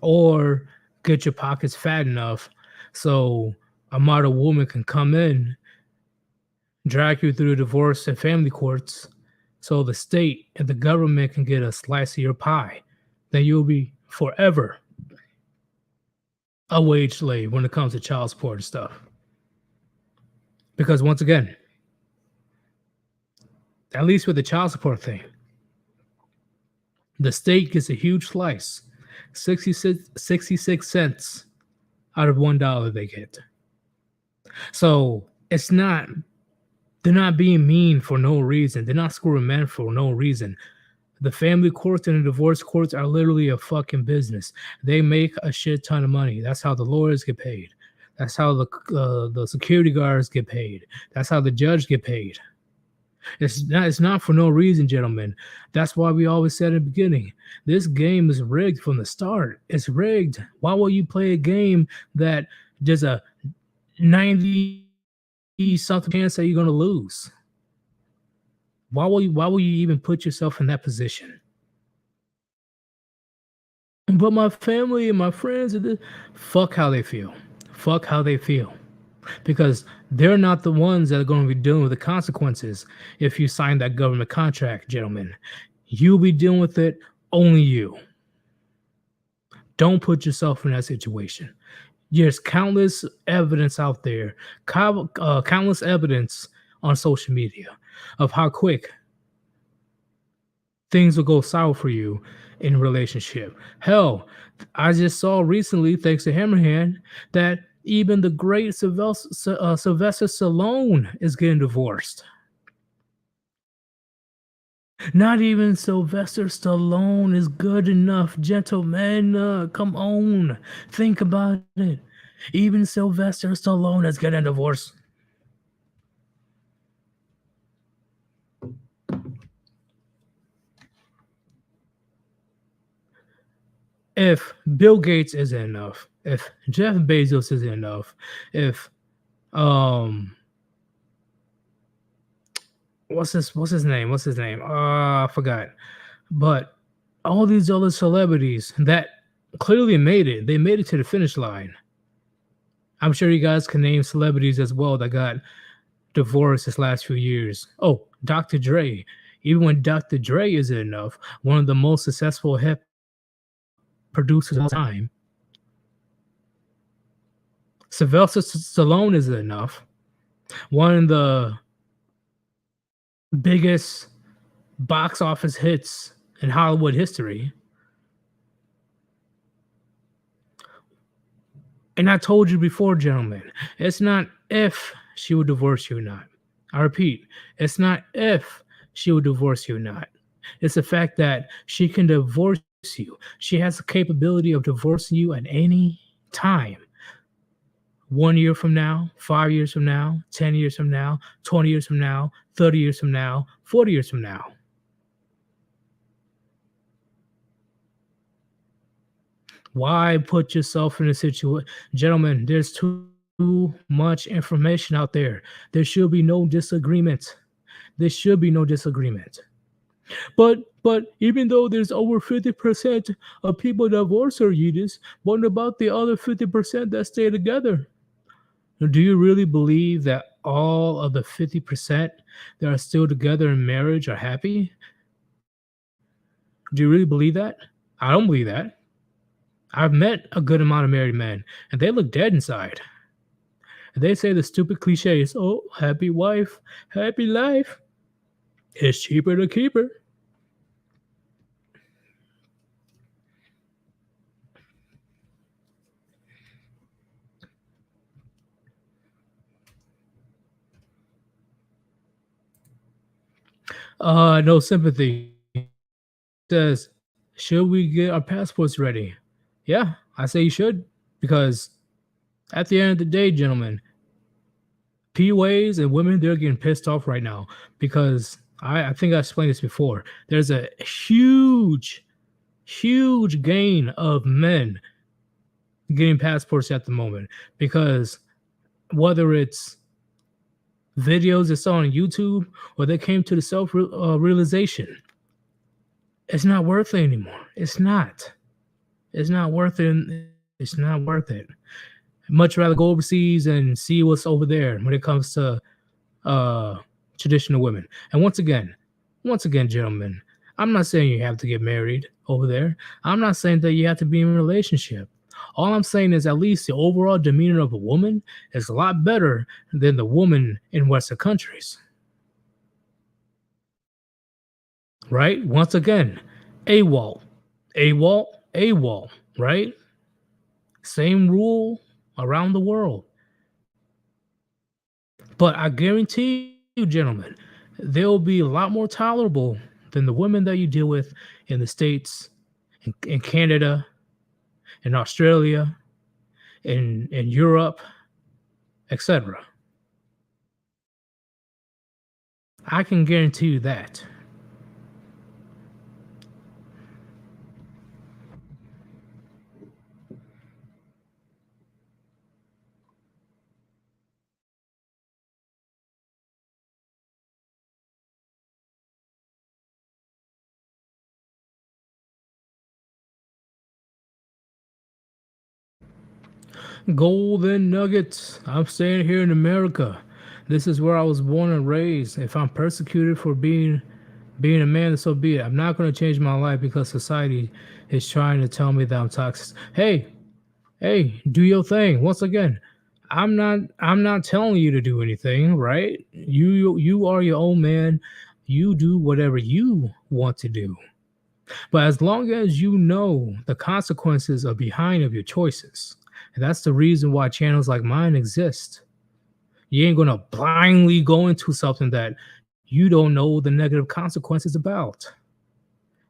or get your pockets fat enough so a model woman can come in, drag you through the divorce and family courts so the state and the government can get a slice of your pie. Then you'll be forever a wage slave when it comes to child support and stuff. Because once again, at least with the child support thing, the state gets a huge slice, 66 cents out of $1 they get. So it's not, they're not being mean for no reason. They're not screwing men for no reason. The family courts and the divorce courts are literally a fucking business. They make a shit ton of money. That's how the lawyers get paid. That's how the security guards get paid. That's how the judge get paid. It's not for no reason, gentlemen. That's why we always said in the beginning, this game is rigged from the start. It's rigged. Why will you play a game that there's a 90 something chance that you're going to lose? Why will you even put yourself in that position? But my family and my friends, fuck how they feel. Fuck how they feel. Because they're not the ones that are going to be dealing with the consequences if you sign that government contract, gentlemen. You'll be dealing with it, only you. Don't put yourself in that situation. There's countless evidence out there, countless evidence on social media of how quick things will go sour for you in a relationship. Hell, I just saw recently, thanks to Hammerhand, that even the great Sylvester Stallone is getting divorced. Not even Sylvester Stallone is good enough, gentlemen. Come on, think about it. Even Sylvester Stallone is getting divorced. If Bill Gates isn't enough, if Jeff Bezos isn't enough, if um what's his name? What's his name? I forgot. But all these other celebrities that clearly made it, they made it to the finish line. I'm sure you guys can name celebrities as well that got divorced this last few years. Oh, Dr. Dre. Even when Dr. Dre isn't enough, one of the most successful hip producers of all time, Sylvester Stallone isn't enough. One of the biggest box office hits in Hollywood history. And I told you before, gentlemen, it's not if she will divorce you or not. I repeat, it's not if she will divorce you or not. It's the fact that she can divorce you. She has the capability of divorcing you at any time. 1 year from now, 5 years from now, 10 years from now, 20 years from now, 30 years from now, 40 years from now. Why put yourself in a situation? Gentlemen, there's too much information out there. There should be no disagreement. There should be no disagreement. But even though there's over 50% of people divorce or Yeetus, what about the other 50% that stay together? Do you really believe that all of the 50% that are still together in marriage are happy? Do you really believe that? I don't believe that. I've met a good amount of married men, and they look dead inside. And they say the stupid cliches, oh, happy wife, happy life. It's cheaper to keep her. No sympathy. Says, should we get our passports ready? Yeah, I say you should, because at the end of the day, gentlemen, PUAs and women, they're getting pissed off right now because I think I explained this before. There's a huge gain of men getting passports at the moment because whether it's videos they saw on YouTube or they came to the self realization, it's not worth it anymore. It's not. It's not worth it. It's not worth it. I'd much rather go overseas and see what's over there when it comes to uh traditional women. And once again, gentlemen, I'm not saying you have to get married over there. I'm not saying that you have to be in a relationship. All I'm saying is at least the overall demeanor of a woman is a lot better than the woman in Western countries. Right? Once again, AWOL, AWOL, AWOL, right? Same rule around the world. But I guarantee you, gentlemen, they'll be a lot more tolerable than the women that you deal with in the States, in Canada, in Australia, in Europe, etc. I can guarantee you that. Golden nuggets. I'm staying here in America. This is where I was born and raised. If I'm persecuted for being a man, so be it. I'm not going to change my life because society is trying to tell me that I'm toxic. Hey, do your thing. Once again, I'm not telling you to do anything, right? You are your own man. You do whatever you want to do. But as long as you know the consequences are behind of your choices, and that's the reason why channels like mine exist. You ain't gonna blindly go into something that you don't know the negative consequences about.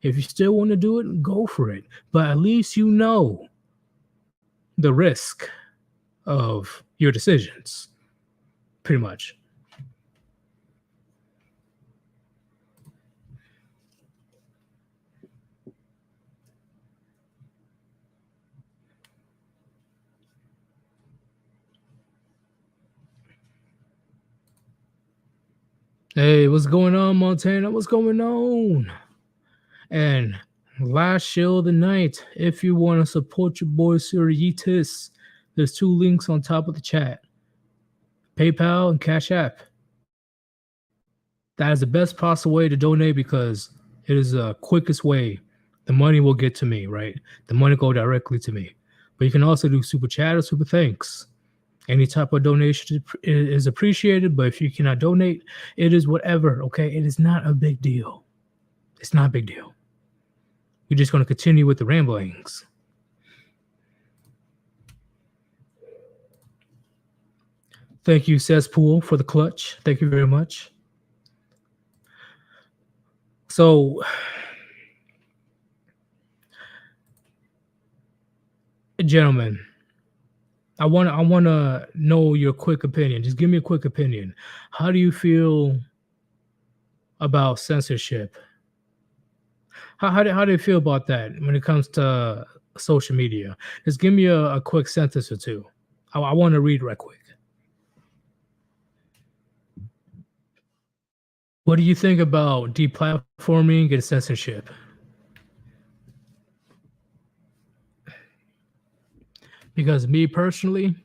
If you still want to do it, go for it. But at least you know the risk of your decisions, pretty much. Hey, what's going on, Montana? What's going on? And last show of the night, if you want to support your boy Sir Yeetus, there's two links on top of the chat: PayPal and Cash App. That is the best possible way to donate because it is the quickest way. The money will get to me, right? The money go directly to me. But you can also do super chat or super thanks. Any type of donation is appreciated, but if you cannot donate, it is whatever, okay? It is not a big deal. It's not a big deal. We're just going to continue with the ramblings. Thank you, Cesspool, for the clutch. Thank you very much. So, gentlemen, I wanna know your quick opinion. Just give me a quick opinion. How do you feel about censorship? How do you feel about that when it comes to social media? Just give me a quick sentence or two. I want to read right quick. What do you think about deplatforming and censorship? Because me personally,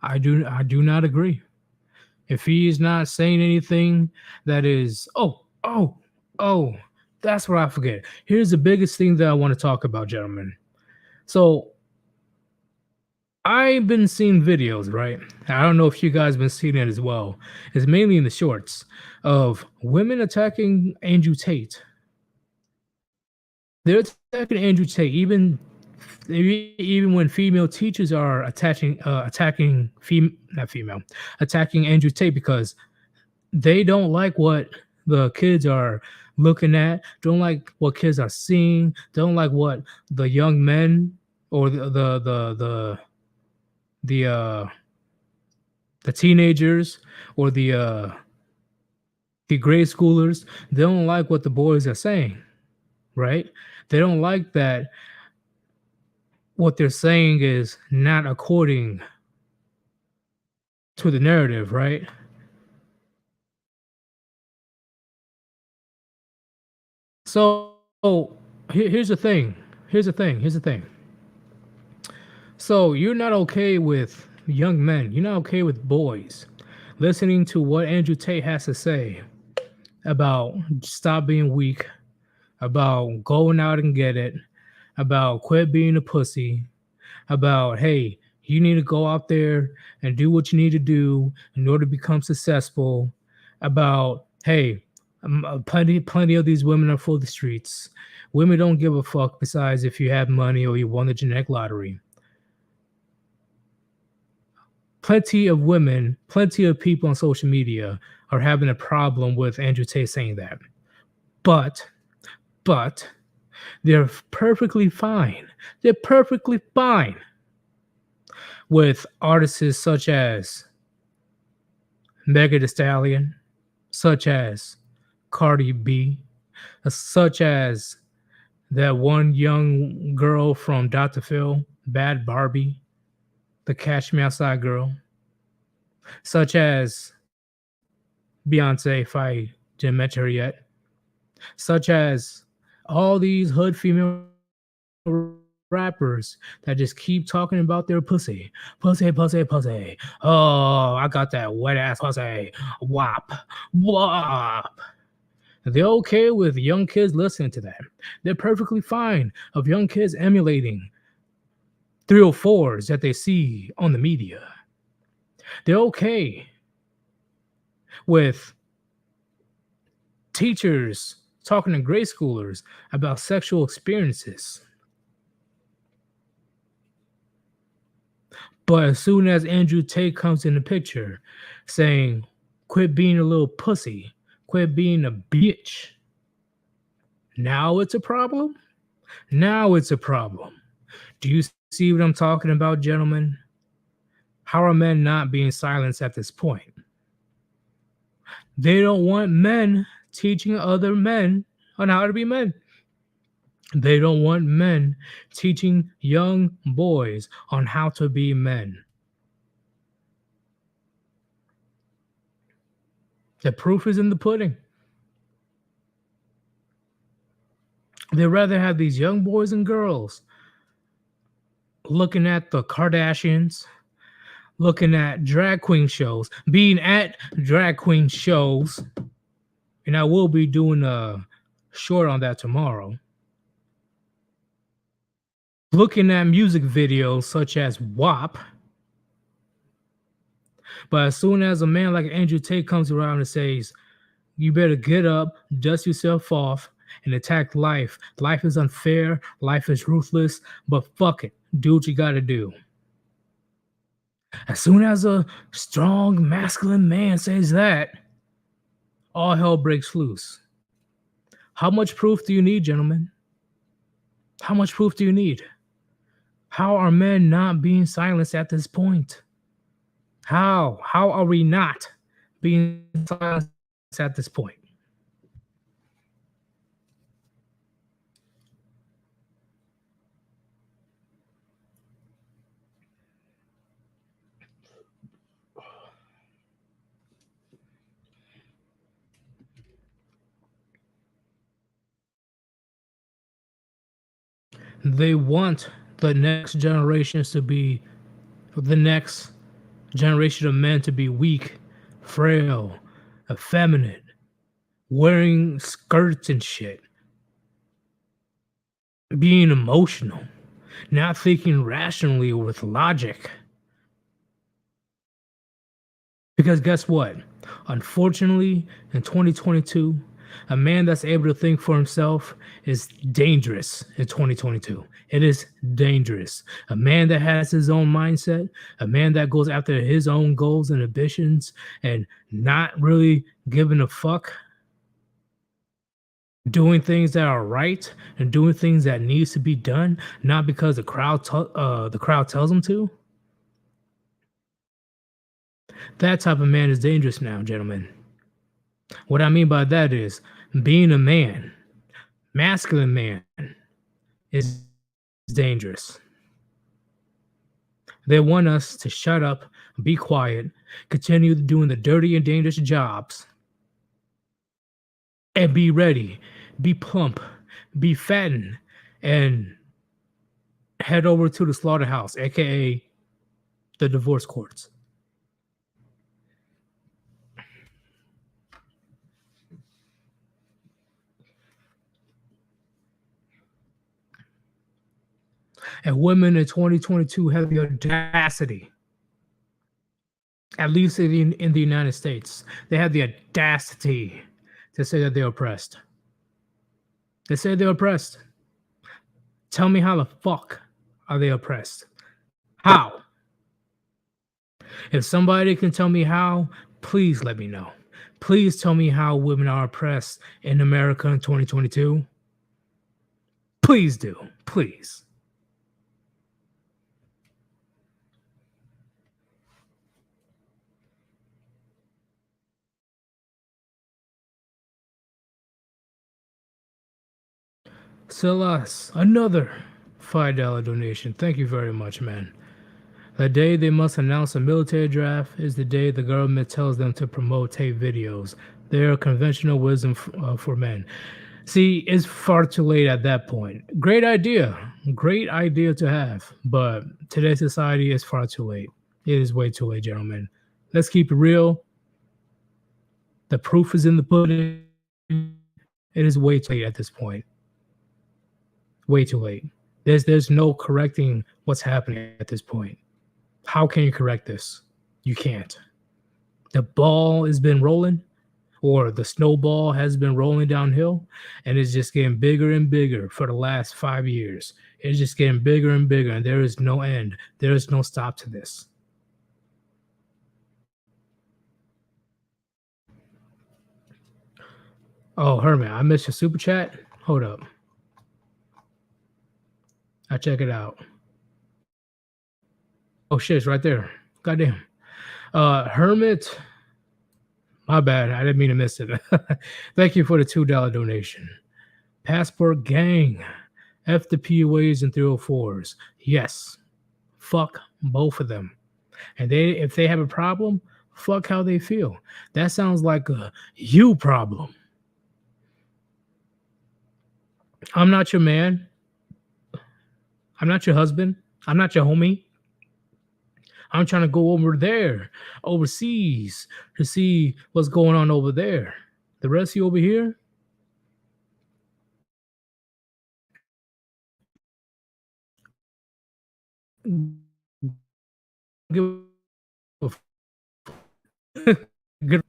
I do not agree. If he is not saying anything that is, oh, that's what I forget. Here's the biggest thing that I want to talk about, gentlemen. So I've been seeing videos, right? I don't know if you guys been seeing it as well. It's mainly in the shorts of women attacking Andrew Tate. They're attacking Andrew Tate, even when female teachers are attacking Andrew Tate because they don't like what the kids are looking at, don't like what kids are seeing, don't like what the young men or the the teenagers or the grade schoolers, they don't like what the boys are saying, right? They don't like that what they're saying is not according to the narrative, right? So here's the thing. Here's the thing. So you're not okay with young men. You're not okay with boys listening to what Andrew Tate has to say about stop being weak, about going out and get it, about quit being a pussy, about hey, you need to go out there and do what you need to do in order to become successful. About hey, plenty of these women are for the streets. Women don't give a fuck. Besides, if you have money or you won the genetic lottery, plenty of women, plenty of people on social media are having a problem with Andrew Tate saying that. But, but they're perfectly fine. They're perfectly fine with artists such as Megan Thee Stallion, such as Cardi B, such as that one young girl from Dr. Phil, Bad Barbie, the Catch Me Outside girl, such as Beyonce, if I didn't mention her yet, such as all these hood female rappers that just keep talking about their pussy. Pussy, pussy, pussy. Oh, I got that wet ass pussy. Wop. Wop. They're okay with young kids listening to that. They're perfectly fine of young kids emulating 304s that they see on the media. They're okay with teachers talking to grade schoolers about sexual experiences. But as soon as Andrew Tate comes in the picture saying, quit being a little pussy, quit being a bitch, now it's a problem? Now it's a problem. Do you see what I'm talking about, gentlemen? How are men not being silenced at this point? They don't want men teaching other men on how to be men. They don't want men teaching young boys on how to be men. The proof is in the pudding. They'd rather have these young boys and girls looking at the Kardashians, looking at drag queen shows, being at drag queen shows, and I will be doing a short on that tomorrow. Looking at music videos such as WAP. But as soon as a man like Andrew Tate comes around and says, you better get up, dust yourself off, and attack life. Life is unfair, life is ruthless, but fuck it, do what you gotta do. As soon as a strong, masculine man says that, all hell breaks loose. How much proof do you need, gentlemen? How much proof do you need? How are men not being silenced at this point? How are we not being silenced at this point? They want the next generations to be the next generation of men to be weak, frail, effeminate, wearing skirts and shit, being emotional, not thinking rationally or with logic. Because guess what? Unfortunately, in 2022, a man that's able to think for himself is dangerous in 2022. It is dangerous. A man that has his own mindset, a man that goes after his own goals and ambitions and not really giving a fuck, doing things that are right and doing things that needs to be done, not because the crowd tells him to. That type of man is dangerous now, gentlemen. What I mean by that is being a man, masculine man, is dangerous. They want us to shut up, be quiet, continue doing the dirty and dangerous jobs, and be ready, be plump, be fattened, and head over to the slaughterhouse, aka the divorce courts. And women in 2022 have the audacity, at least in the United States, they have the audacity to say that they're oppressed. They say they're oppressed. Tell me how the fuck are they oppressed? How? If somebody can tell me how, please let me know. Please tell me how women are oppressed in America in 2022. Please do. Please. Silas, another $5 donation. Thank you very much, man. The day they must announce a military draft is the day the government tells them to promote tape videos. They are conventional wisdom for men. See, it's far too late at that point. Great idea to have, but today's society is far too late. It is way too late, gentlemen. Let's keep it real. The proof is in the pudding. It is way too late at this point. Way too late. There's no correcting what's happening at this point. How can you correct this? You can't. The ball has been rolling, or the snowball has been rolling downhill, and it's just getting bigger and bigger for the last 5 years. It's just getting bigger and bigger, and there is no end. There is no stop to this. Oh, Herman, I missed your super chat. Hold up. I check it out. Oh shit, it's right there. Goddamn. Hermit. My bad. I didn't mean to miss it. Thank you for the $2 donation. Passport gang. F the PUAs and 304s. Yes. Fuck both of them. And if they have a problem, fuck how they feel. That sounds like a you problem. I'm not your man. I'm not your husband. I'm not your homie. I'm trying to go over there, overseas, to see what's going on over there. The rest of you over here, give a good.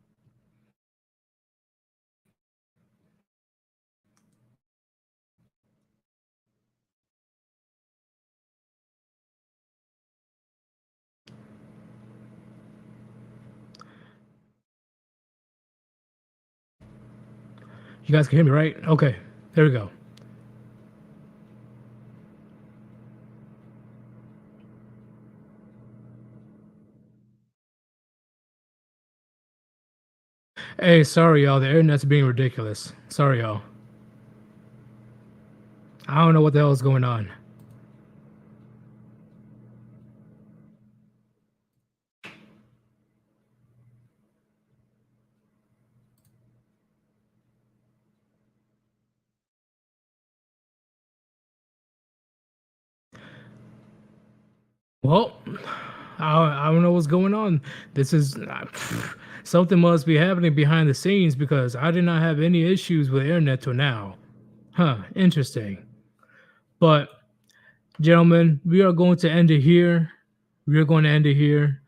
You guys can hear me, right? Okay, there we go. Hey, sorry, y'all. The internet's being ridiculous. Sorry, y'all. I don't know what the hell is going on. Well, I don't know what's going on. This is something must be happening behind the scenes because I did not have any issues with internet till now. Huh, interesting. But, gentlemen, we are going to end it here. We are going to end it here.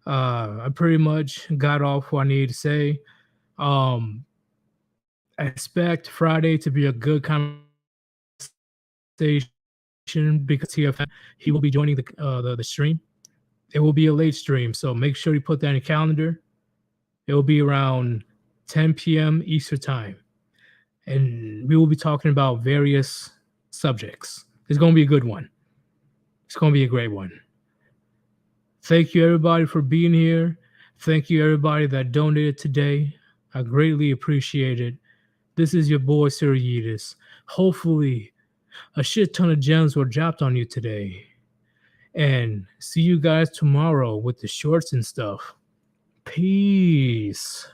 I pretty much got off what I needed to say. Um, I expect Friday to be a good conversation because he will be joining the stream. It will be a late stream, so make sure you put that in your calendar. It will be around 10 p.m. Eastern time, and we will be talking about various subjects. It's going to be a good one. It's going to be a great one. Thank you, everybody, for being here. Thank you, everybody that donated today. I greatly appreciate it. This is your boy, Sir Yeetus. Hopefully, a shit ton of gems were dropped on you today. And see you guys tomorrow with the shorts and stuff. Peace.